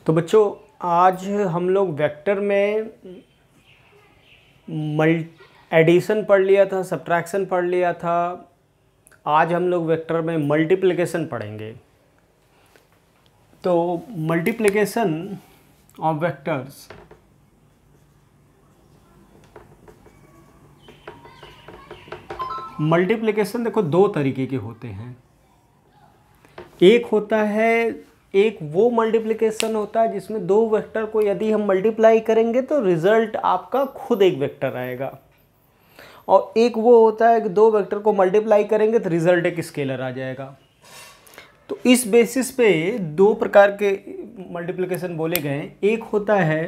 तो बच्चों आज हम लोग वेक्टर में एडिशन पढ़ लिया था, सब्ट्रैक्शन पढ़ लिया था। आज हम लोग वेक्टर में मल्टीप्लिकेशन पढ़ेंगे। तो मल्टीप्लिकेशन ऑफ वेक्टर्स मल्टीप्लिकेशन देखो दो तरीके के होते हैं। एक होता है, एक वो मल्टीप्लिकेशन होता है जिसमें दो वेक्टर को यदि हम मल्टीप्लाई करेंगे तो रिजल्ट आपका खुद एक वेक्टर आएगा। और एक वो होता है कि दो वेक्टर को मल्टीप्लाई करेंगे तो रिजल्ट एक स्केलर आ जाएगा। तो इस बेसिस पे दो प्रकार के मल्टीप्लिकेशन बोले गए। एक होता है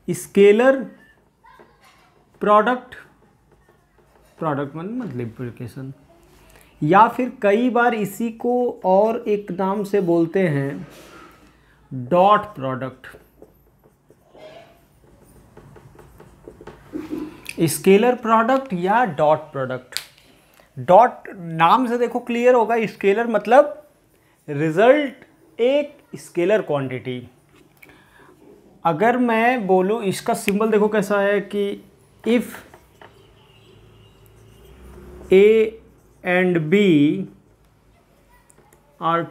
स्केलर प्रोडक्ट मल्टीप्लिकेशन, या फिर कई बार इसी को और एक नाम से बोलते हैं डॉट प्रोडक्ट। स्केलर प्रोडक्ट या डॉट प्रोडक्ट। डॉट नाम से देखो क्लियर होगा, स्केलर मतलब रिजल्ट एक स्केलर क्वांटिटी। अगर मैं बोलूं, इसका सिंबल देखो कैसा है कि if A and B are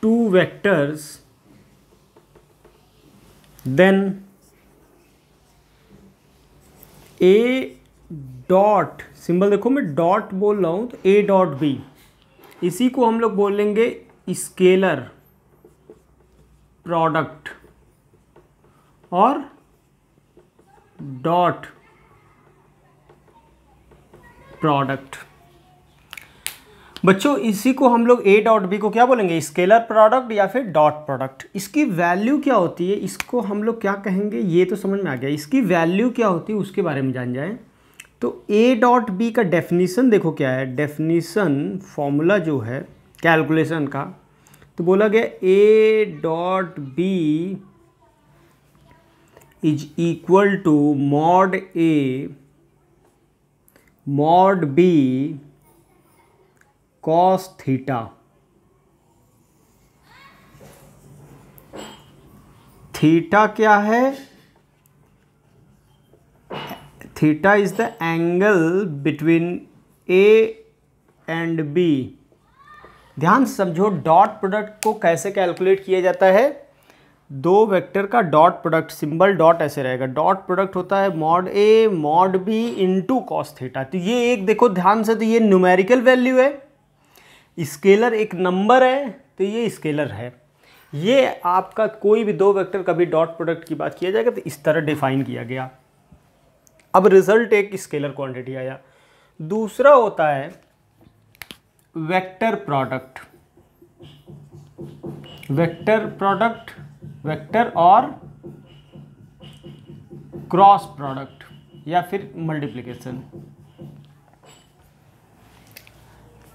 two vectors, then A dot, symbol देखो मैं डॉट बोल रहा हूँ तो A डॉट B, इसी को हम लोग बोलेंगे स्केलर प्रोडक्ट और डॉट प्रोडक्ट। बच्चों इसी को हम लोग ए डॉट बी को क्या बोलेंगे, स्केलर प्रोडक्ट या फिर डॉट प्रोडक्ट। इसकी वैल्यू क्या होती है, इसको हम लोग क्या कहेंगे, ये तो समझ में आ गया। इसकी वैल्यू क्या होती है उसके बारे में जान जाएं। तो ए डॉट बी का डेफिनीशन देखो क्या है। डेफिनीशन फॉर्मूला जो है कैलकुलेशन का, तो बोला गया A dot B is equal to mod A mod B cos theta. Theta क्या है, theta is the angle between A and B. ध्यान से समझो, डॉट प्रोडक्ट को कैसे कैलकुलेट किया जाता है। दो वेक्टर का डॉट प्रोडक्ट, सिंबल डॉट ऐसे रहेगा। डॉट प्रोडक्ट होता है mod A mod B into cos theta. तो ये एक देखो ध्यान से, तो ये न्यूमेरिकल वैल्यू है, स्केलर एक नंबर है, तो ये स्केलर है। ये आपका कोई भी दो वेक्टर कभी डॉट प्रोडक्ट की बात किया जाएगा तो इस तरह डिफाइन किया गया। अब रिजल्ट एक स्केलर क्वांटिटी आया। दूसरा होता है vector product. Vector product, vector और क्रॉस प्रोडक्ट या फिर मल्टीप्लिकेशन।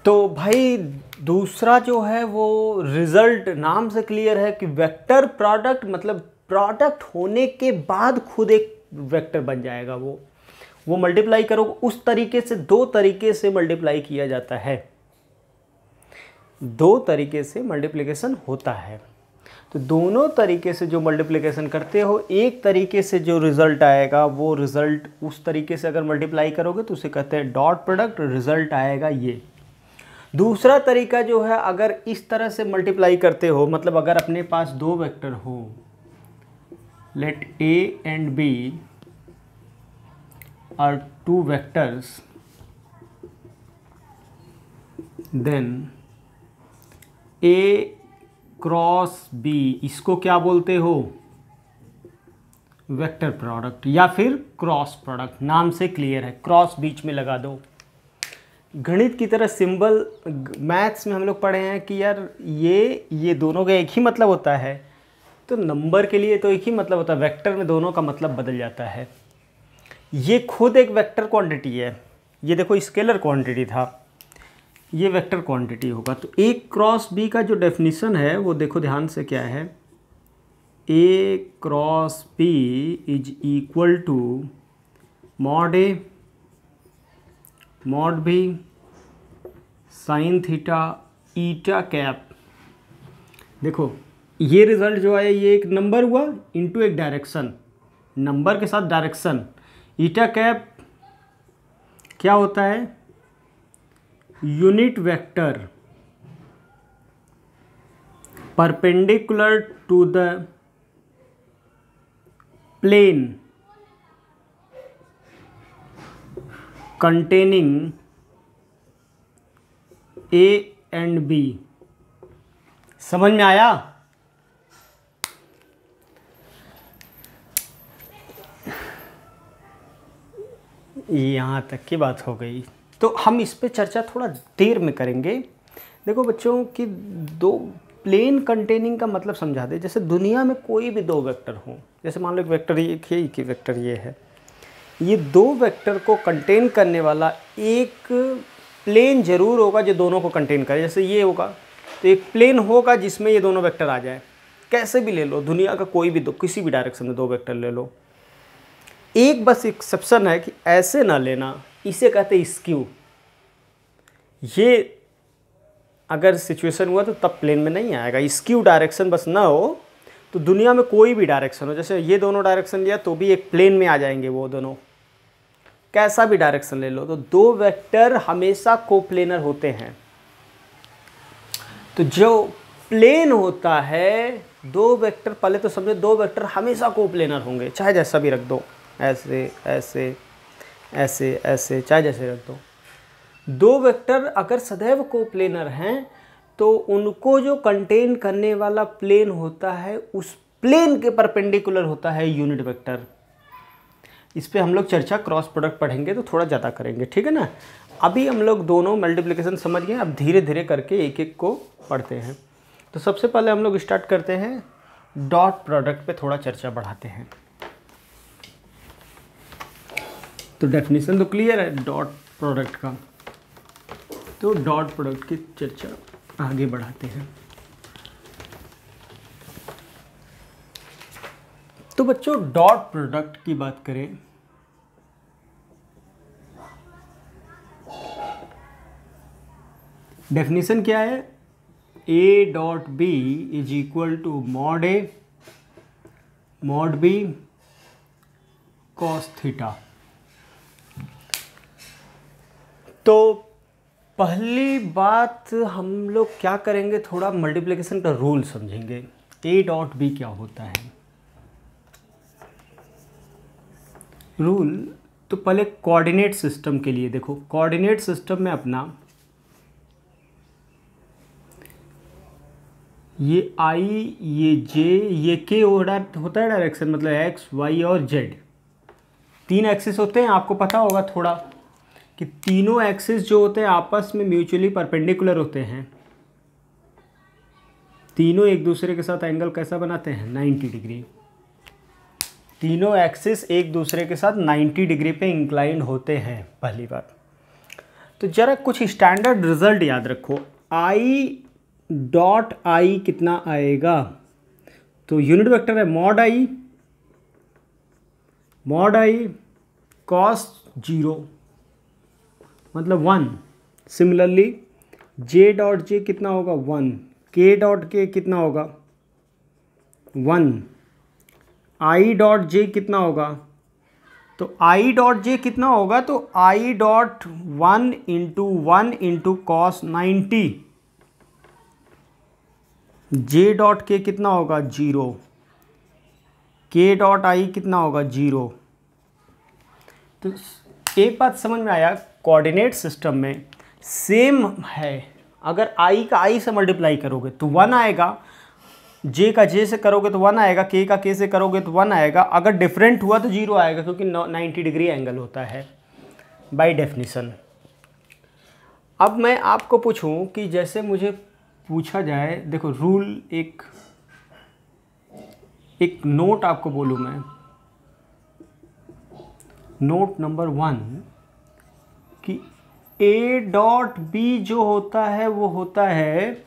तो भाई दूसरा जो है वो रिजल्ट नाम से क्लियर है कि वेक्टर प्रोडक्ट मतलब प्रोडक्ट होने के बाद खुद एक वेक्टर बन जाएगा। वो मल्टीप्लाई करो उस तरीके से, दो तरीके से मल्टीप्लाई किया जाता है। दो तरीके से मल्टीप्लिकेशन होता है। तो दोनों तरीके से जो मल्टीप्लिकेशन करते हो, एक तरीके से जो रिजल्ट आएगा वो रिजल्ट उस तरीके से अगर मल्टीप्लाई करोगे तो उसे कहते हैं डॉट प्रोडक्ट, रिजल्ट आएगा ये। दूसरा तरीका जो है, अगर इस तरह से मल्टीप्लाई करते हो, मतलब अगर अपने पास दो वेक्टर हो, let A and B are two vectors, then A cross B, इसको क्या बोलते हो, वेक्टर प्रोडक्ट या फिर क्रॉस प्रोडक्ट। नाम से क्लियर है, क्रॉस बीच में लगा दो। गणित की तरह सिंबल मैथ्स में हम लोग पढ़े हैं कि यार ये दोनों का एक ही मतलब होता है, तो नंबर के लिए तो एक ही मतलब होता है, वेक्टर में दोनों का मतलब बदल जाता है। ये खुद एक वेक्टर क्वांटिटी है। ये देखो स्केलर क्वांटिटी था, ये वेक्टर क्वांटिटी होगा। तो ए क्रॉस बी का जो डेफिनीशन है वो देखो ध्यान से क्या है, A cross B is equal to mod A mod B sine theta eta cap. देखो ये रिजल्ट जो है ये एक नंबर हुआ इनटू एक डायरेक्शन, नंबर के साथ डायरेक्शन। ईटा कैप क्या होता है, unit vector perpendicular to the plane containing A and B। समझ में आया? यहाँ तक की बात हो गई, तो हम इस पे चर्चा थोड़ा देर में करेंगे। देखो बच्चों कि दो प्लेन कंटेनिंग का मतलब समझा दे। जैसे दुनिया में कोई भी दो वेक्टर हों, जैसे मान लो एक वेक्टर ये है, एक वेक्टर ये है, ये दो वेक्टर को कंटेन करने वाला एक प्लेन जरूर होगा जो दोनों को कंटेन करे। जैसे ये होगा तो एक प्लेन होगा जिसमें ये दोनों वेक्टर आ जाए। कैसे भी ले लो, दुनिया का कोई भी दो, किसी भी डायरेक्शन में दो वेक्टर ले लो। एक बस एक्सेप्शन है कि ऐसे ना लेना, इसे कहते हैं स्क्यू। ये अगर सिचुएशन हुआ तो तब प्लेन में नहीं आएगा। स्क्यू डायरेक्शन बस ना हो तो दुनिया में कोई भी डायरेक्शन हो, जैसे ये दोनों डायरेक्शन लिया तो भी एक प्लेन में आ जाएंगे वो दोनों, कैसा भी डायरेक्शन ले लो। तो दो वेक्टर हमेशा कोप्लेनर होते हैं। तो जो प्लेन होता है दो वेक्टर, पहले तो समझो दो वेक्टर हमेशा कोप्लेनर होंगे, चाहे जैसा भी रख दो, ऐसे ऐसे ऐसे ऐसे, चाहे जैसे रख दो। दो वेक्टर अगर सदैव कोप्लेनर हैं तो उनको जो कंटेन करने वाला प्लेन होता है उस प्लेन के परपेंडिकुलर होता है यूनिट वेक्टर। इस पे हम लोग चर्चा क्रॉस प्रोडक्ट पढ़ेंगे तो थोड़ा ज़्यादा करेंगे, ठीक है ना। अभी हम लोग दोनों मल्टीप्लिकेशन समझ गए, अब धीरे धीरे करके एक एक को पढ़ते हैं। तो सबसे पहले हम लोग स्टार्ट करते हैं डॉट प्रोडक्ट पे, थोड़ा चर्चा बढ़ाते हैं। तो डेफिनेशन तो क्लियर है डॉट प्रोडक्ट का, तो डॉट प्रोडक्ट की चर्चा आगे बढ़ाते हैं। तो बच्चों डॉट प्रोडक्ट की बात करें, डेफिनेशन क्या है, A dot B is equal to mod A mod B cos theta. तो पहली बात हम लोग क्या करेंगे, थोड़ा मल्टीप्लिकेशन का रूल समझेंगे। ए डॉट बी क्या होता है रूल, तो पहले कोऑर्डिनेट सिस्टम के लिए देखो। कोऑर्डिनेट सिस्टम में अपना ये आई, ये जे, ये के होता है डायरेक्शन, मतलब एक्स वाई और जेड, तीन एक्सिस होते हैं। आपको पता होगा थोड़ा कि तीनों एक्सिस जो होते हैं आपस में म्यूचुअली परपेंडिकुलर होते हैं। तीनों एक दूसरे के साथ एंगल कैसा बनाते हैं, 90 डिग्री। तीनों एक्सिस एक दूसरे के साथ 90 डिग्री पे इंक्लाइन होते हैं, पहली बात। तो जरा कुछ स्टैंडर्ड रिजल्ट याद रखो। आई डॉट आई कितना आएगा, तो यूनिट वेक्टर है मॉड आई कॉस 0 मतलब 1। सिमिलरली जे डॉट जे कितना होगा 1, के डॉट के कितना होगा 1, आई डॉट जे कितना होगा, तो आई डॉट जे कितना होगा, तो I dot 1 into cos 90, J dot के कितना होगा 0, के डॉट आई कितना होगा 0। तो एक बात समझ में आया, कोऑर्डिनेट सिस्टम में सेम है। अगर आई का आई से मल्टीप्लाई करोगे तो 1 आएगा, जे का जे से करोगे तो 1 आएगा, के का के से करोगे तो 1 आएगा। अगर डिफरेंट हुआ तो 0 आएगा, क्योंकि 90 डिग्री एंगल होता है बाय डेफिनेशन। अब मैं आपको पूछूं कि जैसे मुझे पूछा जाए, देखो रूल, एक नोट आपको बोलूँ मैं, नोट नंबर 1 कि ए डॉट बी जो होता है वो होता है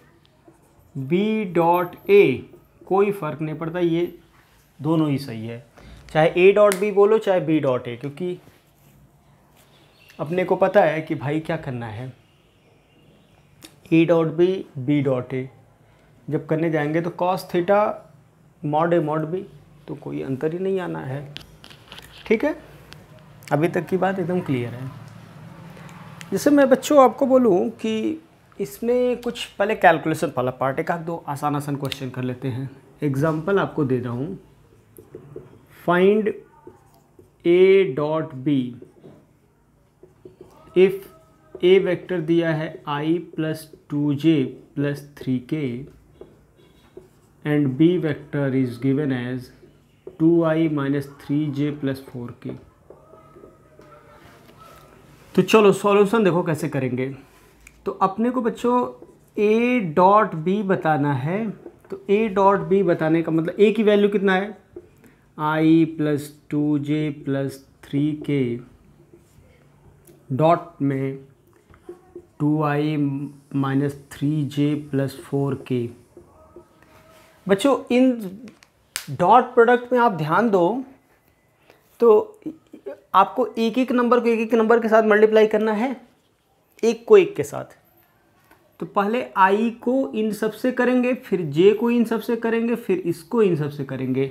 बी डॉट ए, कोई फ़र्क नहीं पड़ता, ये दोनों ही सही है, चाहे ए डॉट बी बोलो चाहे बी डॉट ए, क्योंकि अपने को पता है कि भाई क्या करना है, A dot B, B dot A, जब करने जाएंगे तो cos theta mod A mod B, तो कोई अंतर ही नहीं आना है। ठीक है, अभी तक की बात एकदम क्लियर है। जैसे मैं बच्चों आपको बोलूँ कि इसमें कुछ पहले कैलकुलेशन वाला पार्ट, एक आध दो आसान आसान क्वेश्चन कर लेते हैं। एग्जांपल आपको दे रहा हूँ, find A dot B if A vector दिया है i + 2j + 3k and B vector is given as 2i - 3j + 4k। तो चलो सॉल्यूशन देखो कैसे करेंगे। तो अपने को बच्चों a डॉट बी बताना है, तो a डॉट बी बताने का मतलब a की वैल्यू कितना है, i + 2j + 3k डॉट में 2i - 3j + 4k। बच्चों इन डॉट प्रोडक्ट में आप ध्यान दो तो आपको एक एक नंबर को एक एक नंबर के साथ मल्टीप्लाई करना है, एक को एक के साथ। तो पहले i को इन सब से करेंगे, फिर j को इन सब से करेंगे, फिर इसको इन सब से करेंगे,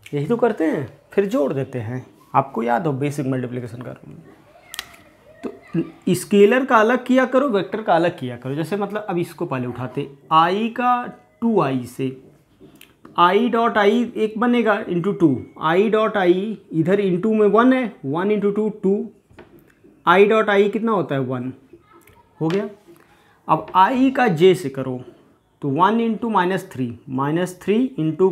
यही तो करते हैं, फिर जोड़ देते हैं। आपको याद हो बेसिक मल्टीप्लिकेशन का रूल। तो स्केलर का अलग किया करो, वेक्टर का अलग किया करो। जैसे मतलब अब इसको पहले उठाते, i का 2i से i डॉट आई एक बनेगा इंटू 2, i डॉट आई इधर इंटू में 1 है, 1 × 2 2, i डॉट आई कितना होता है 1, हो गया। अब i का j से करो तो 1 × -3 इंटू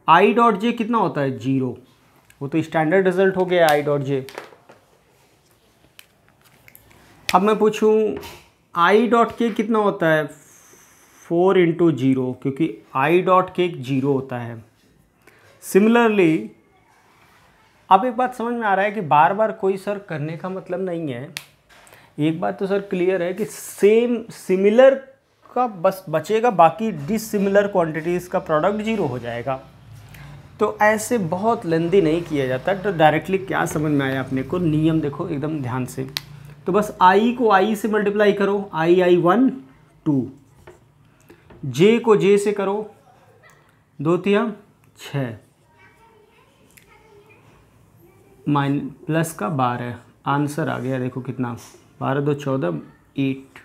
i डॉट j कितना होता है 0, वो तो स्टैंडर्ड रिजल्ट हो गया i डॉट j। अब मैं पूछूं i डॉट k कितना होता है 4 × 0, क्योंकि i डॉट k 0 होता है। सिमिलरली अब एक बात समझ में आ रहा है कि बार बार कोई सर करने का मतलब नहीं है। एक बात तो सर क्लियर है कि सेम सिमिलर का बस बचेगा, बाकी डिसिमिलर क्वांटिटीज़ का प्रोडक्ट 0 हो जाएगा। तो ऐसे बहुत लेंदी नहीं किया जाता। तो डायरेक्टली क्या समझ में आया अपने को, नियम देखो एकदम ध्यान से। तो बस i को i से मल्टीप्लाई करो, i 1 2, j को j से करो 2 3 6 प्लस का 12, आंसर आ गया देखो कितना, 12 2 14 8।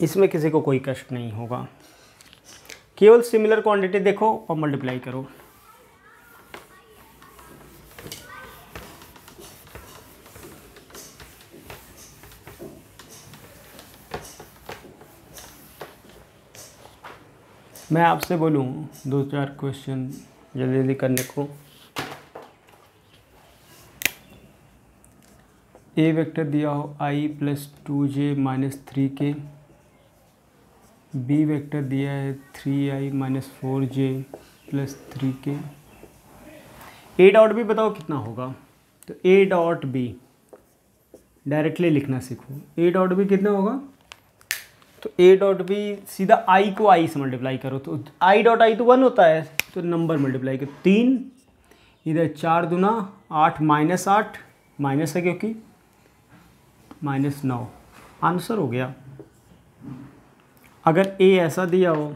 इसमें किसी को कोई कष्ट नहीं होगा, केवल सिमिलर क्वांटिटी देखो और मल्टीप्लाई करो। मैं आपसे बोलूँ 2-4 क्वेश्चन जल्दी जल्दी करने को। ए वेक्टर दिया हो i + 2j - 3k, B vector दिया है 3i - 4j + 3k। ए डॉट बी बताओ कितना होगा। तो ए डॉट बी डायरेक्टली लिखना सीखो, ए डॉट बी कितना होगा। तो ए डॉट बी सीधा i को i से मल्टीप्लाई करो, तो i डॉट आई तो 1 होता है, तो नंबर मल्टीप्लाई करो 3, इधर 4 दूना 8 -8 माइनस है क्योंकि -9, आंसर हो गया। अगर ए ऐसा दिया हो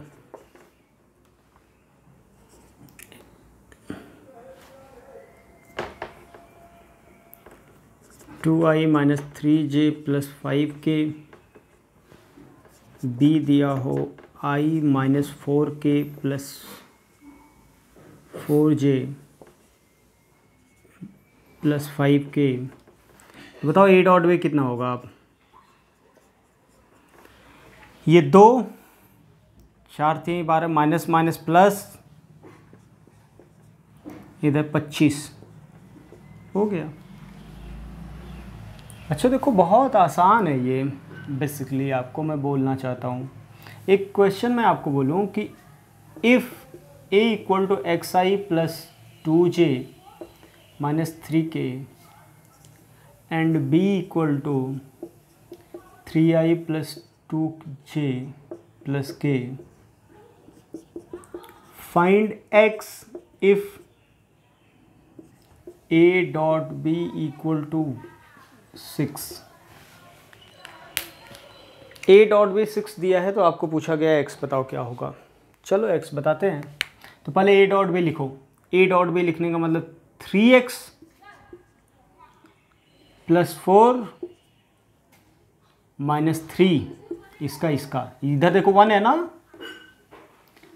(2i - 3j + 5k), बी दिया हो i - 4k + 4j + 5k, तो बताओ ए डॉट बी कितना होगा। आप ये 2 4 3 12 माइनस माइनस प्लस इधर 25 हो गया। अच्छा देखो बहुत आसान है ये, बेसिकली आपको मैं बोलना चाहता हूँ। एक क्वेश्चन मैं आपको बोलूँ कि if a = xi + 2j - 3k and b = 3i + 2j + k, find x if a dot b = 6। A dot B 6 दिया है तो आपको पूछा गया एक्स बताओ क्या होगा। चलो एक्स बताते हैं। तो पहले ए डॉट बी लिखो। ए डॉट बी लिखने का मतलब 3x + 4 - 3 इसका इधर देखो 1 है ना,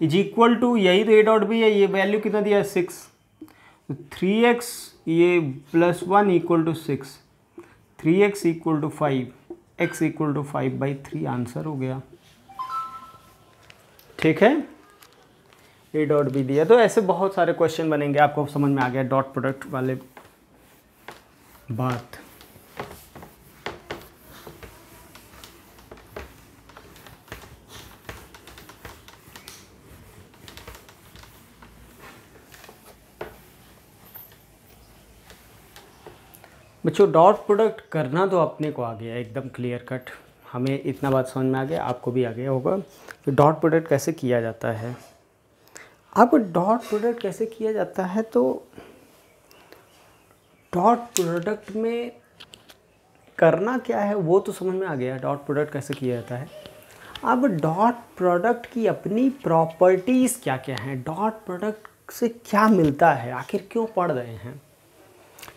= यही तो ए डॉट बी है। ये वैल्यू कितना दिया है 6, तो 3x ये +1 = 6, 3x = 5, x = 5/3 आंसर हो गया। ठीक है, ए डॉट बी दिया। तो ऐसे बहुत सारे क्वेश्चन बनेंगे, आपको समझ में आ गया डॉट प्रोडक्ट वाले बात। बच्चों डॉट प्रोडक्ट करना तो अपने को आ गया एकदम क्लियर कट, हमें इतना बात समझ में आ गया, आपको भी आ गया होगा कि डॉट प्रोडक्ट कैसे किया जाता है। अब डॉट प्रोडक्ट कैसे किया जाता है, तो डॉट प्रोडक्ट में करना क्या है वो तो समझ में आ गया, डॉट प्रोडक्ट कैसे किया जाता है। अब डॉट प्रोडक्ट की अपनी प्रॉपर्टीज़ क्या क्या हैं, डॉट प्रोडक्ट से क्या मिलता है, आखिर क्यों पढ़ रहे हैं,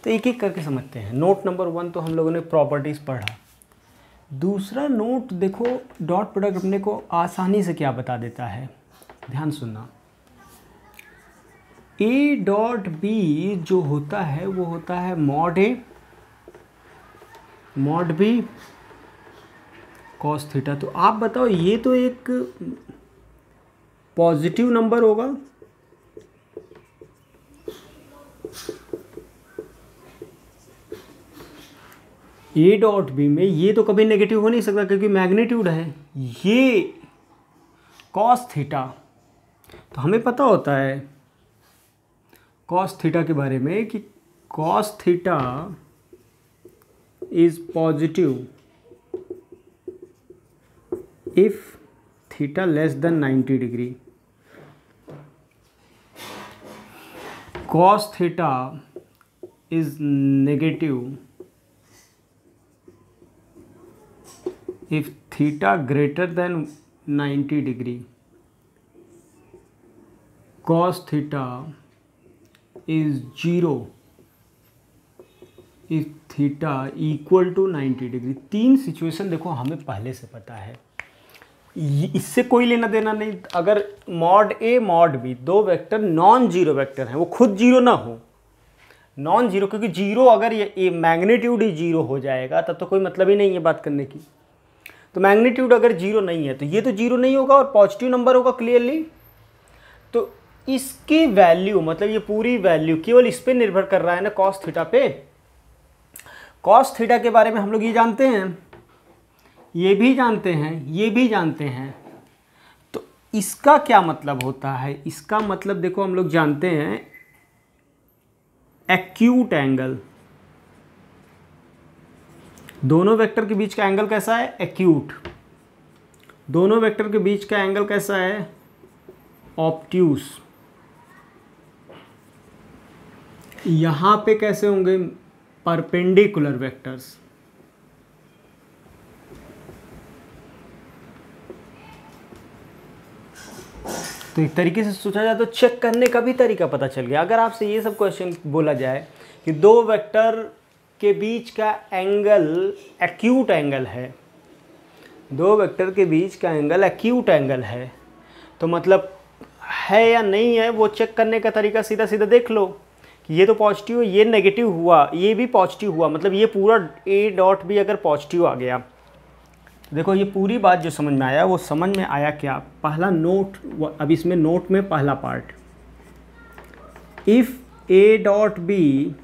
तो एक एक करके समझते हैं। नोट नंबर 1 तो हम लोगों ने प्रॉपर्टीज़ पढ़ा। दूसरा नोट देखो, डॉट प्रोडक्ट अपने को आसानी से क्या बता देता है, ध्यान सुनना। ए डॉट बी जो होता है वो होता है mod A mod B cos theta. तो आप बताओ ये तो एक पॉजिटिव नंबर होगा, ए डॉट बी में ये तो कभी नेगेटिव हो नहीं सकता क्योंकि मैग्नीट्यूड है ये कॉस थीटा। तो हमें पता होता है कॉस थीटा के बारे में कि cos theta is positive if theta less than 90 degree. Cos theta is negative if theta greater than 90 degree, cos theta is 0 if theta equal to 90 degree. 3 situation देखो हमें पहले से पता है, इससे कोई लेना देना नहीं। अगर मॉड ए मॉड बी दो वेक्टर नॉन जीरो वेक्टर हैं, वो खुद जीरो ना हो, नॉन जीरो, क्योंकि जीरो अगर ये मैग्नीट्यूड ही जीरो हो जाएगा तब तो कोई मतलब ही नहीं है बात करने की। तो मैग्नीट्यूड अगर जीरो नहीं है तो ये तो जीरो नहीं होगा और पॉजिटिव नंबर होगा क्लियरली। तो इसकी वैल्यू मतलब ये पूरी वैल्यू केवल इस पे निर्भर कर रहा है ना, कॉस थीटा पे। कॉस थीटा के बारे में हम लोग ये जानते हैं, ये भी जानते हैं, ये भी जानते हैं। तो इसका क्या मतलब होता है, इसका मतलब देखो हम लोग जानते हैं एक्यूट एंगल। दोनों वेक्टर के बीच का एंगल कैसा है, एक्यूट। दोनों वेक्टर के बीच का एंगल कैसा है, ऑब्ट्यूस। यहां पे कैसे होंगे, परपेंडिकुलर वेक्टर्स। तो एक तरीके से सोचा जाए तो चेक करने का भी तरीका पता चल गया। अगर आपसे ये सब क्वेश्चन बोला जाए कि दो वेक्टर के बीच का एंगल एक्यूट एंगल है, दो वेक्टर के बीच का एंगल एक्यूट एंगल है, तो मतलब है या नहीं है वो चेक करने का तरीका सीधा सीधा देख लो कि ये तो पॉजिटिव है, ये नेगेटिव हुआ, ये भी पॉजिटिव हुआ, मतलब ये पूरा ए डॉट भी अगर पॉजिटिव आ गया। देखो ये पूरी बात जो समझ में आया वो समझ में आया क्या, पहला नोट, अब इसमें नोट में पहला part, if A dot be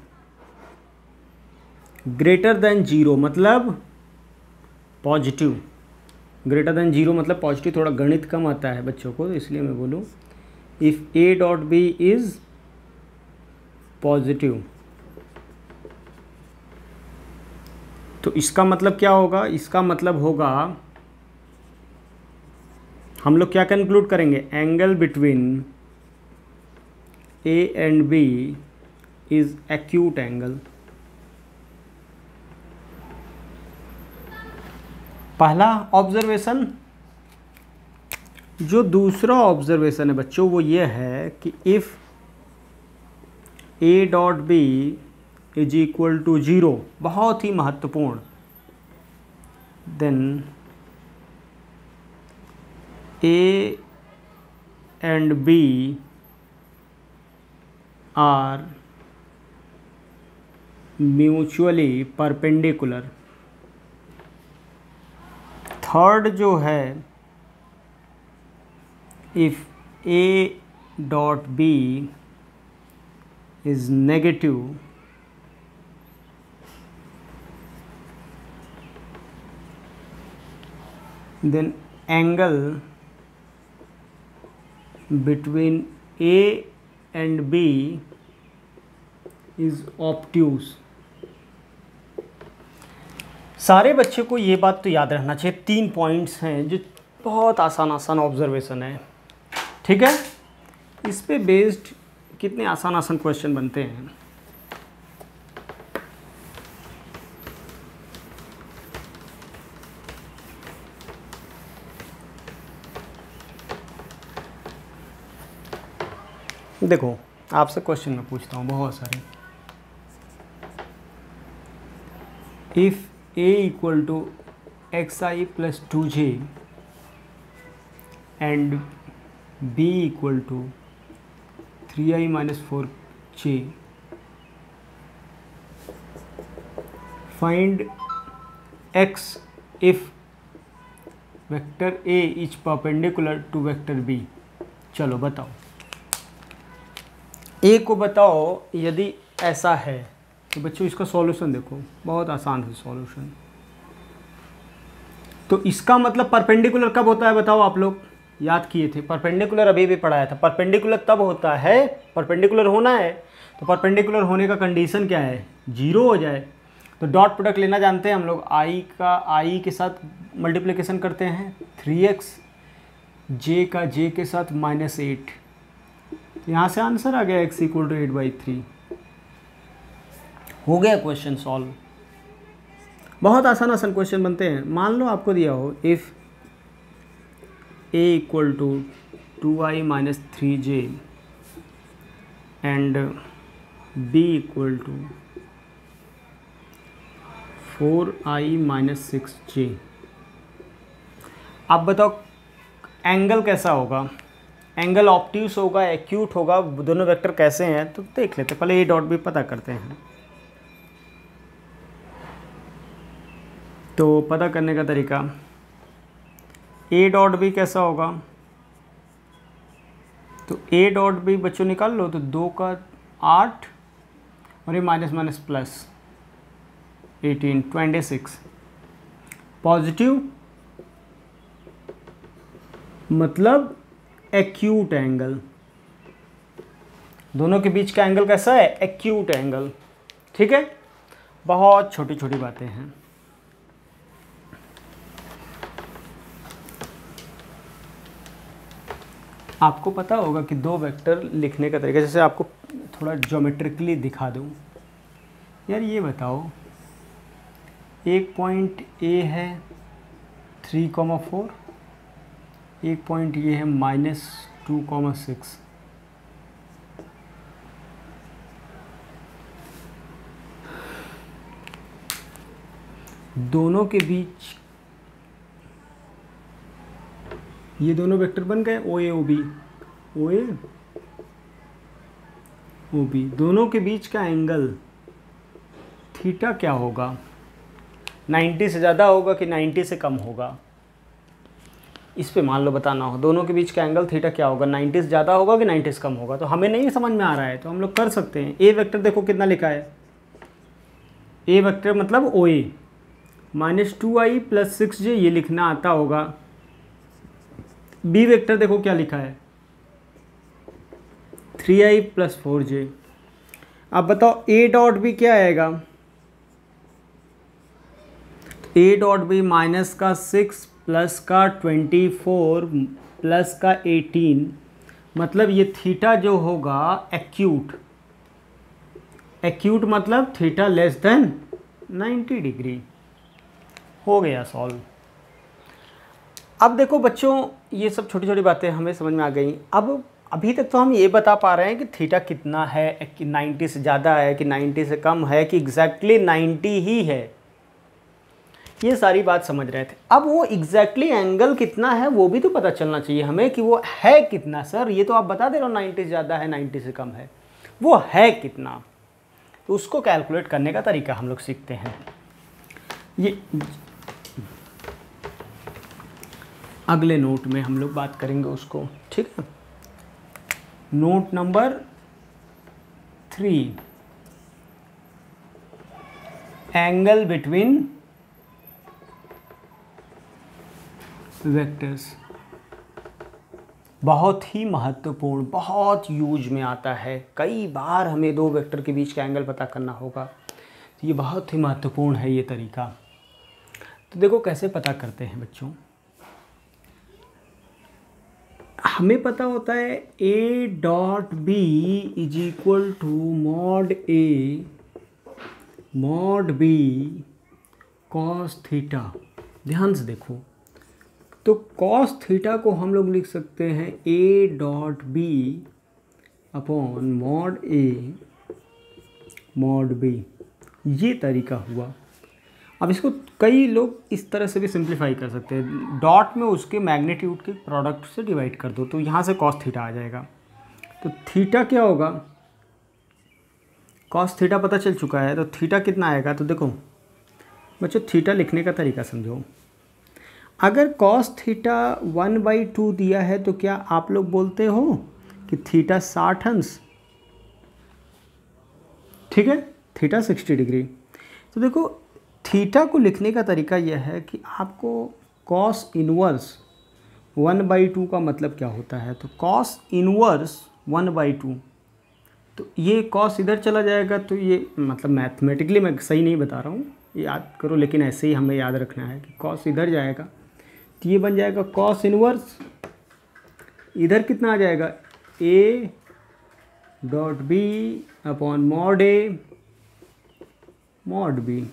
greater than zero मतलब पॉजिटिव, ग्रेटर देन जीरो मतलब पॉजिटिव। थोड़ा गणित कम आता है बच्चों को, इसलिए मैं बोलूँ if A dot B is positive, तो इसका मतलब क्या होगा, इसका मतलब होगा हम लोग क्या कंक्लूड करेंगे, angle between A and B is acute angle. पहला ऑब्जर्वेशन। जो दूसरा ऑब्जर्वेशन है बच्चों वो ये है कि if A dot B is equal to 0, बहुत ही महत्वपूर्ण, then A and B are mutually perpendicular. Third जो है, if A dot B is negative then angle between A and B is obtuse। सारे बच्चे को ये बात तो याद रखना चाहिए, 3 पॉइंट्स हैं जो बहुत आसान ऑब्जर्वेशन है, ठीक है। इस पे बेस्ड कितने आसान क्वेश्चन बनते हैं। देखो आपसे क्वेश्चन मैं पूछता हूँ बहुत सारे। If A equal to xi plus 2j and b equal to 3i minus 4j, find x if vector a is perpendicular to vector b। चलो बताओ, ए को बताओ यदि ऐसा है तो बच्चों इसका सॉल्यूशन देखो, बहुत आसान है सॉल्यूशन। तो इसका मतलब परपेंडिकुलर कब होता है बताओ, आप लोग याद किए थे, परपेंडिकुलर अभी भी पढ़ाया था। परपेंडिकुलर तब होता है, परपेंडिकुलर होना है तो परपेंडिकुलर होने का कंडीशन क्या है, 0 हो जाए। तो डॉट प्रोडक्ट लेना जानते हैं हम लोग, आई के साथ मल्टीप्लिकेशन करते हैं 3x, जे का जे के साथ -8। यहाँ से आंसर आ गया x इक्वल टू 8/3। हो गया क्वेश्चन सॉल्व। बहुत आसान क्वेश्चन बनते हैं। मान लो आपको दिया हो if a equal to 2i minus 3j and b equal to 4i minus 6j। आप बताओ एंगल कैसा होगा, एंगल ऑब्ट्यूस होगा, एक्यूट होगा, दोनों वेक्टर कैसे हैं तो देख लेते हैं। पहले ए डॉट बी पता करते हैं। तो पता करने का तरीका, ए डॉट बी कैसा होगा, तो ए डॉट बी बच्चों निकाल लो, तो 2 का 8 और ये माइनस माइनस प्लस 18 26। पॉजिटिव मतलब एक्यूट एंगल, दोनों के बीच का एंगल कैसा है, एक्यूट एंगल, ठीक है। बहुत छोटी छोटी बातें हैं। आपको पता होगा कि 2 वेक्टर लिखने का तरीका, जैसे आपको थोड़ा ज्योमेट्रिकली दिखा दूं। यार ये बताओ, एक पॉइंट ए है 3,4, एक पॉइंट ये है -2,6। दोनों के बीच ये दोनों वेक्टर बन गए OA OB। दोनों के बीच का एंगल थीटा क्या होगा, 90 से ज़्यादा होगा कि 90 से कम होगा। इस पे मान लो बताना हो, दोनों के बीच का एंगल थीटा क्या होगा, 90 से ज़्यादा होगा कि 90 से कम होगा। तो हमें नहीं समझ में आ रहा है तो हम लोग कर सकते हैं। ए वेक्टर देखो कितना लिखा है, ए वेक्टर मतलब OA -2i प्लस 6j, ये लिखना आता होगा। बी वेक्टर देखो क्या लिखा है, 3i प्लस 4j। अब बताओ ए डॉट बी क्या आएगा, ए डॉट बी माइनस का 6 प्लस का 24 प्लस का 18, मतलब ये थीटा जो होगा एक्यूट मतलब थीटा लेस देन 90 डिग्री। हो गया सॉल्व। अब देखो बच्चों, ये सब छोटी छोटी बातें हमें समझ में आ गई। अब अभी तक तो हम ये बता पा रहे हैं कि थीटा कितना है, कि 90 से ज़्यादा है कि 90 से कम है कि एग्जैक्टली 90 ही है, ये सारी बात समझ रहे थे। अब वो एग्जैक्टली एंगल कितना है वो भी तो पता चलना चाहिए हमें कि वो है कितना। सर ये तो आप बता दे रहे हो 90 से ज़्यादा है 90 से कम है, वो है कितना, तो उसको कैलकुलेट करने का तरीका हम लोग सीखते हैं। ये अगले नोट में हम लोग बात करेंगे उसको, ठीक है। Note number 3, angle between vectors. बहुत ही महत्वपूर्ण, बहुत यूज में आता है, कई बार हमें दो वेक्टर के बीच का एंगल पता करना होगा, तो ये बहुत ही महत्वपूर्ण है ये तरीका। तो देखो कैसे पता करते हैं बच्चों। हमें पता होता है A dot B is equal to mod A mod B cos theta. ध्यान से देखो, तो कॉस थीटा को हम लोग लिख सकते हैं A dot B upon mod A mod B। ये तरीका हुआ। अब इसको कई लोग इस तरह से भी सिंप्लीफाई कर सकते हैं, डॉट में उसके मैग्नीट्यूड के प्रोडक्ट से डिवाइड कर दो, तो यहाँ से कॉस थीटा आ जाएगा। तो थीटा क्या होगा, कॉस थीटा पता चल चुका है, तो थीटा कितना आएगा। तो देखो बच्चों, थीटा लिखने का तरीका समझो। अगर कॉस थीटा 1/2 दिया है तो क्या आप लोग बोलते हो कि थीटा 60 अंश, ठीक है, थीटा 60 डिग्री। तो देखो थीटा को लिखने का तरीका यह है कि आपको कॉस इनवर्स 1/2 का मतलब क्या होता है। तो कॉस इनवर्स 1/2, तो ये कॉस इधर चला जाएगा, तो ये मतलब मैथमेटिकली मैं सही नहीं बता रहा हूँ, याद करो, लेकिन ऐसे ही हमें याद रखना है कि कॉस इधर जाएगा, तो ये बन जाएगा कॉस इनवर्स, इधर कितना आ जाएगा A dot B upon mod A mod B।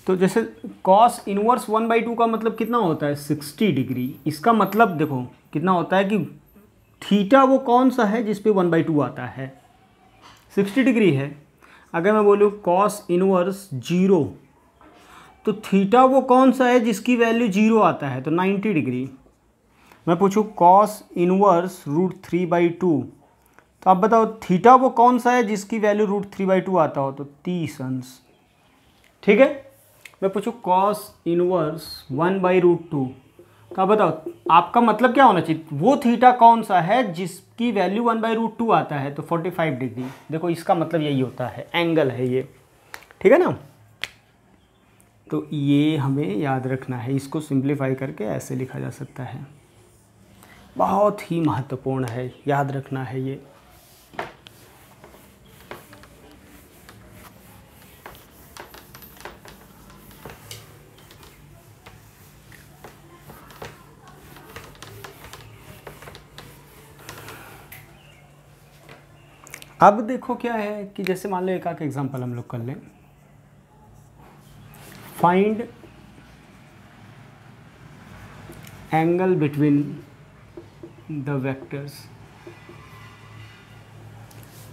तो जैसे कॉस इनवर्स 1/2 का मतलब कितना होता है 60 डिग्री। इसका मतलब देखो कितना होता है कि थीटा वो कौन सा है जिस पे 1/2 आता है, 60 डिग्री है। अगर मैं बोलूँ कॉस इनवर्स 0, तो थीटा वो कौन सा है जिसकी वैल्यू 0 आता है, तो 90 डिग्री। मैं पूछूँ कॉस इनवर्स √3/2, तो आप बताओ थीटा वो कौन सा है जिसकी वैल्यू √3/2 आता हो, तो 30 अंश, ठीक है। मैं पूछूँ कॉस इनवर्स 1/√2, तो आप बताओ आपका मतलब क्या होना चाहिए, वो थीटा कौन सा है जिसकी वैल्यू 1/√2 आता है, तो 45 डिग्री। देखो इसका मतलब यही होता है, एंगल है ये, ठीक है ना। तो ये हमें याद रखना है, इसको सिंप्लीफाई करके ऐसे लिखा जा सकता है, बहुत ही महत्वपूर्ण है, याद रखना है ये। अब देखो क्या है कि जैसे मान लो एक आध एग्जांपल हम लोग कर लें। Find angle between the vectors.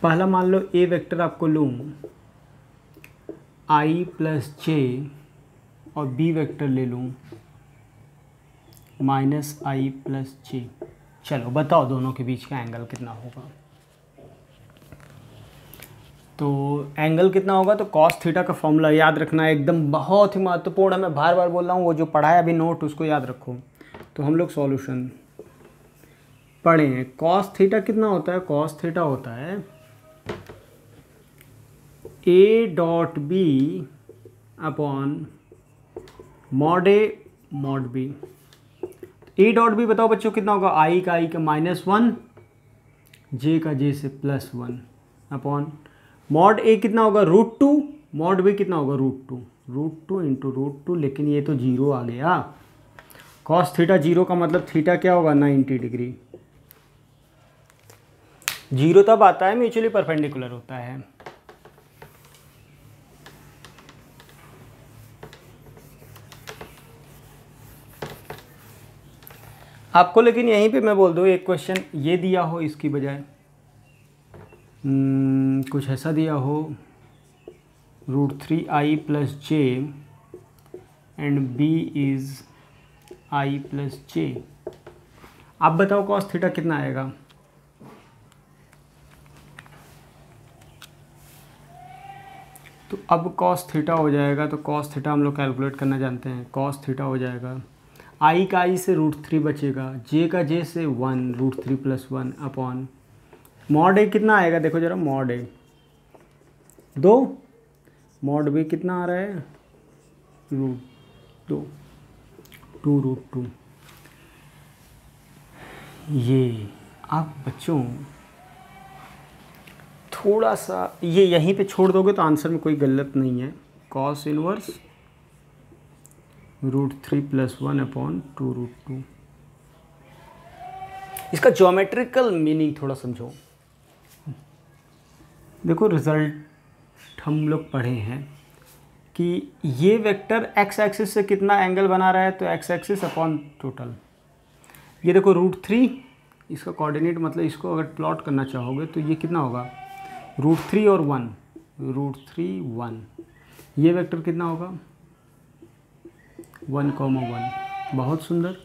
पहला मान लो ए वेक्टर आपको लूँ i + j और बी वेक्टर ले लूँ -i + j। चलो बताओ दोनों के बीच का एंगल कितना होगा। तो एंगल कितना होगा, तो कॉस थीटा का फॉर्मूला याद रखना है, एकदम बहुत ही महत्वपूर्ण है, मैं बार बार बोल रहा हूँ, वो जो पढ़ा है अभी नोट उसको याद रखो। तो हम लोग सॉल्यूशन पढ़े हैं, कॉस थीटा कितना होता है, कॉस थीटा होता है A dot B upon mod A mod B। A dot B बताओ बच्चों कितना होगा, i का -1, j का j से +1 अपॉन मॉड A कितना होगा √2, मॉड B कितना होगा √2 इंटू √2, लेकिन ये तो 0 आ गया। कॉस थीटा 0 का मतलब थीटा क्या होगा 90 डिग्री। 0 तब आता है म्यूचुअली परपेंडिकुलर होता है। आपको लेकिन यहीं पे मैं बोल दूँ, एक क्वेश्चन ये दिया हो इसकी बजाय कुछ ऐसा दिया हो, √3i + j and b is i + j। आप बताओ cos थीटा कितना आएगा? तो अब cos थीटा हो जाएगा, तो cos थीटा हम लोग कैलकुलेट करना जानते हैं। cos थीटा हो जाएगा, i का i से √3 बचेगा, j का j से 1, √3 + 1 अपॉन मॉड a कितना आएगा, देखो ज़रा, मॉड a 2, मॉड b कितना आ रहा है, √2, 2√2। ये आप बच्चों थोड़ा सा ये यहीं पे छोड़ दोगे तो आंसर में कोई गलत नहीं है। cos inverse √3 + 1 upon 2√2। इसका ज्योमेट्रिकल मीनिंग थोड़ा समझो। देखो रिजल्ट हम लोग पढ़े हैं कि ये वेक्टर x एक्सिस से कितना एंगल बना रहा है, तो x एक्सिस अपॉन टोटल। ये देखो √3, इसका कोऑर्डिनेट मतलब इसको अगर प्लॉट करना चाहोगे तो ये कितना होगा, √3 और 1, √3 1, ये वेक्टर कितना होगा 1,1। बहुत सुंदर।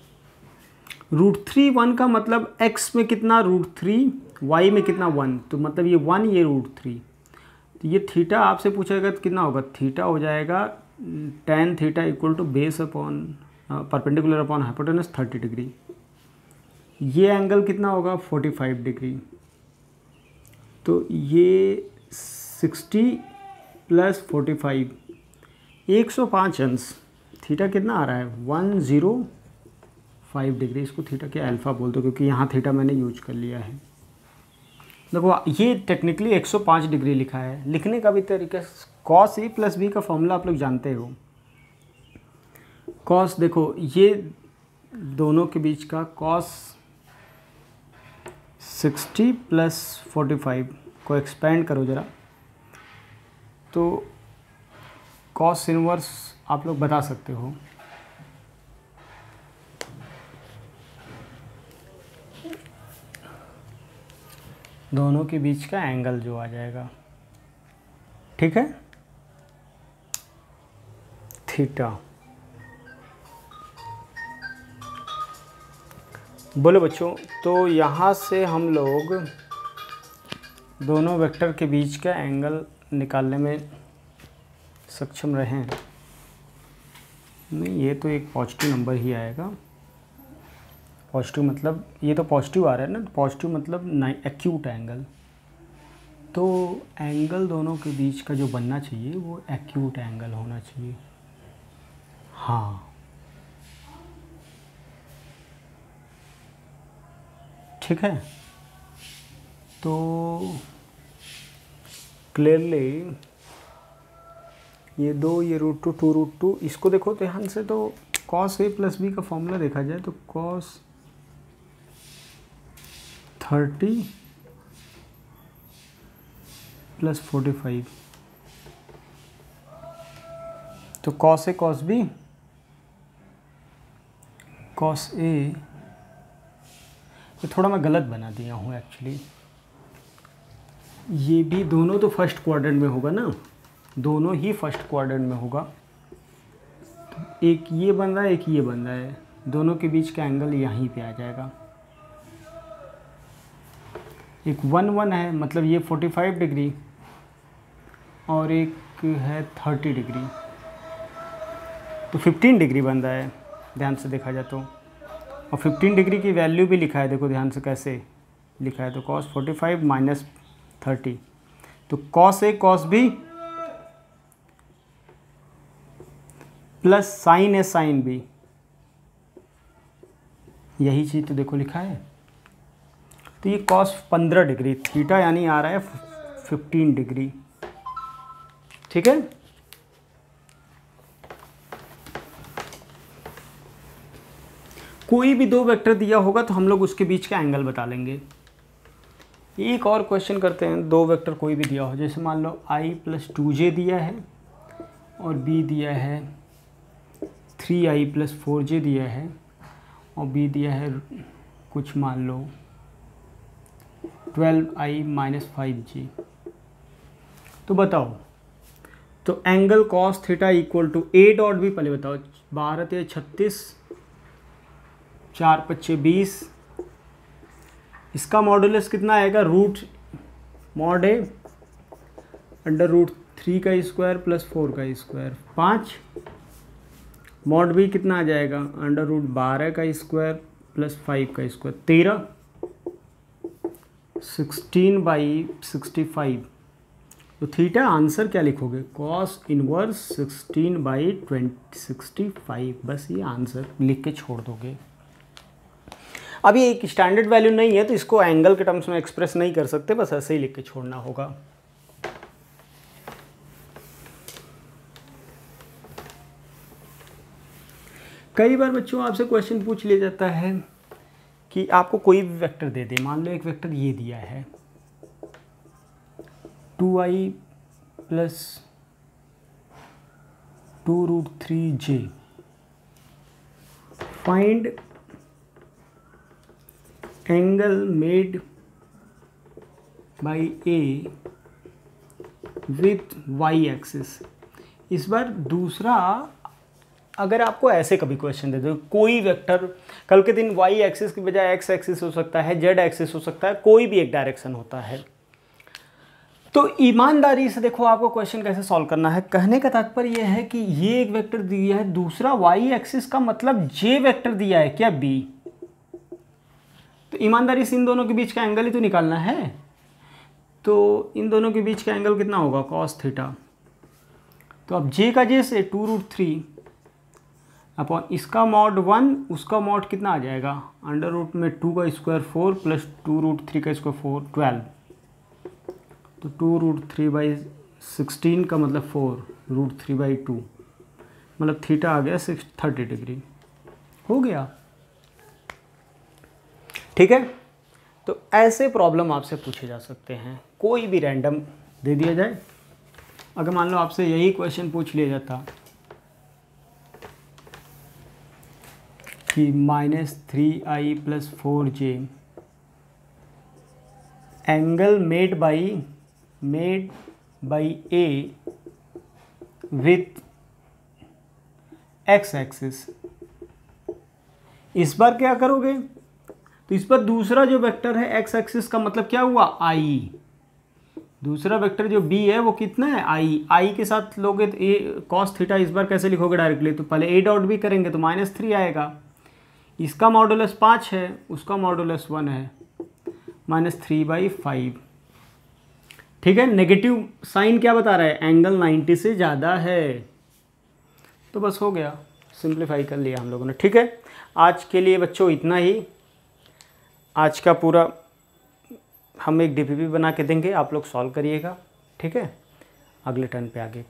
√3 1 का मतलब x में कितना √3, y में कितना 1, तो मतलब ये 1, ये √3। तो ये थीटा आपसे पूछेगा तो कितना होगा, थीटा हो जाएगा tan theta equal to base upon perpendicular upon hypotenuse 30 degree. ये एंगल कितना होगा 45 डिग्री। तो ये 60 + 45 105 अंश। थीटा कितना आ रहा है 105 डिग्री। इसको थीटा के अल्फ़ा बोल दो क्योंकि यहाँ थीटा मैंने यूज कर लिया है। देखो ये टेक्निकली 105 डिग्री लिखा है, लिखने का भी तरीका cos a + b का फॉर्मूला आप लोग जानते हो। cos देखो ये दोनों के बीच का cos 60 + 45 को एक्सपेंड करो ज़रा, तो cos इनवर्स आप लोग बता सकते हो। दोनों के बीच का एंगल जो आ जाएगा, ठीक है, थीटा। बोलो बच्चों, तो यहाँ से हम लोग दोनों वेक्टर के बीच का एंगल निकालने में सक्षम रहे हैं। नहीं, ये तो एक पॉजिटिव नंबर ही आएगा। पॉजिटिव मतलब ये तो पॉजिटिव आ रहा है ना, पॉजिटिव मतलब एक्यूट एंगल। तो एंगल दोनों के बीच का जो बनना चाहिए वो एक्यूट एंगल होना चाहिए। हाँ, ठीक है। तो क्लियरली ये 2, ये √2, 2√2, इसको देखो ध्यान से। तो cos a + b का फॉर्मूला देखा जाए तो cos 30 + 45, तो cos a cos b, cos a, ये थोड़ा मैं गलत बना दिया हूँ एक्चुअली। ये भी दोनों तो फर्स्ट क्वाड्रेंट में होगा ना, दोनों ही फर्स्ट क्वाड्रेंट में होगा। एक ये बन रहा है, एक ये बन रहा है, दोनों के बीच का एंगल यहीं पे आ जाएगा। एक 1 1 है, मतलब ये 45 डिग्री, और एक है 30 डिग्री, तो 15 डिग्री बन रहा है ध्यान से देखा जाए तो। और 15 डिग्री की वैल्यू भी लिखा है, देखो ध्यान से कैसे लिखा है। तो cos 45 - 30, तो cos a cos b plus sin a sin b, यही चीज़ तो देखो लिखा है। तो ये cos 15 डिग्री, थीटा यानी आ रहा है 15 डिग्री, ठीक है। कोई भी दो वेक्टर दिया होगा तो हम लोग उसके बीच का एंगल बता लेंगे। एक और क्वेश्चन करते हैं, दो वेक्टर कोई भी दिया हो, जैसे मान लो i + 2j दिया है और b दिया है 3i + 4j दिया है, और बी दिया है कुछ मान लो 12i माइनस 5j। तो बताओ, तो angle cos theta equal to A dot B, पहले बताओ 12 × 36, 4 × 5 = 20, इसका मॉडुलस कितना आएगा, रूट मॉड ए √3 का स्क्वायर प्लस 4 का स्क्वायर 5, मॉड बी कितना आ जाएगा, √12 का स्क्वायर प्लस 5 का स्क्वायर 13, 16/65। तो थीटा आंसर क्या लिखोगे, कॉस इनवर्स 16/65, बस ये आंसर लिख के छोड़ दोगे। अब ये एक स्टैंडर्ड वैल्यू नहीं है तो इसको एंगल के टर्म्स में एक्सप्रेस नहीं कर सकते, बस ऐसे ही लिख के छोड़ना होगा। कई बार बच्चों आपसे क्वेश्चन पूछ लिया जाता है कि आपको कोई भी वेक्टर दे दे, मान लो एक वेक्टर ये दिया है 2i + 2√3j, find angle made by A with y axis. इस बार दूसरा, अगर आपको ऐसे कभी क्वेश्चन दे दो, कोई वेक्टर, कल के दिन y एक्सिस की बजाय x एक्सिस हो सकता है, z एक्सिस हो सकता है, कोई भी एक डायरेक्शन होता है, तो ईमानदारी से देखो आपको क्वेश्चन कैसे सॉल्व करना है। कहने का तात्पर्य यह है कि ये एक वेक्टर दिया है, दूसरा y एक्सिस का मतलब j वेक्टर दिया है क्या, b, तो ईमानदारी से इन दोनों के बीच का एंगल ही तो निकालना है। तो इन दोनों के बीच का एंगल कितना होगा, कॉस थीटा। तो अब j का j से 2√3 अपॉन इसका मॉड 1, उसका मॉड कितना आ जाएगा, √2 का स्क्वायर 4 प्लस 2√3 का स्क्वायर 4 12, तो 2√3/16 का मतलब 4√3/2, मतलब थीटा आ गया 30 डिग्री, हो गया। ठीक है, तो ऐसे प्रॉब्लम आपसे पूछे जा सकते हैं, कोई भी रैंडम दे दिया जाए। अगर मान लो आपसे यही क्वेश्चन पूछ लिया जाता कि -3i + 4j angle made by A with x axis, इस बार क्या करोगे, तो इस पर दूसरा जो वेक्टर है x एक्सिस का मतलब क्या हुआ, i, दूसरा वेक्टर जो b है वो कितना है, i के साथ लोगे तो a cos थीटा, इस बार कैसे लिखोगे डायरेक्टली, तो पहले a डॉट b करेंगे तो -3 आएगा, इसका मॉडुलस 5 है, उसका मॉडुलस 1 है, -3/5। ठीक है, नेगेटिव साइन क्या बता रहा है, एंगल 90 से ज़्यादा है। तो बस हो गया, सिंप्लीफाई कर लिया हम लोगों ने। ठीक है, आज के लिए बच्चों इतना ही। आज का पूरा हम एक DPP बना के देंगे, आप लोग सॉल्व करिएगा। ठीक है, अगले टर्न पे आगे